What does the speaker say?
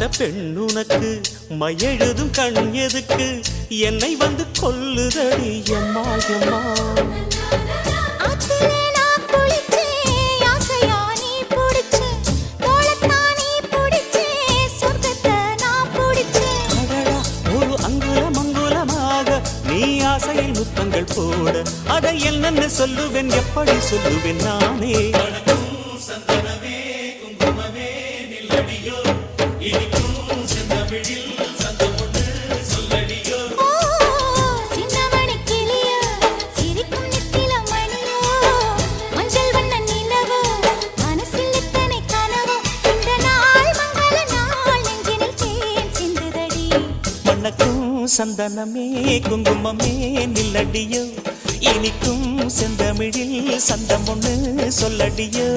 பார்த்த பெண்ணுனக்கு மையெழுதும் கண் எதுக்கு என்னை வந்து கொல்லுதடி எம்மா எம்மா ஒரு அங்குலம் அங்குலமாக நீ ஆசையில் முத்தங்கள் போட அதை என்னென்ன சொல்லுவேன் எப்படி சொல்லுவேன் நானே சந்தனமே குங்குமமே நில்லடியோ இனிக்கும் செந்தமிழில் சந்தம் ஒண்ணு சொல்லடியோ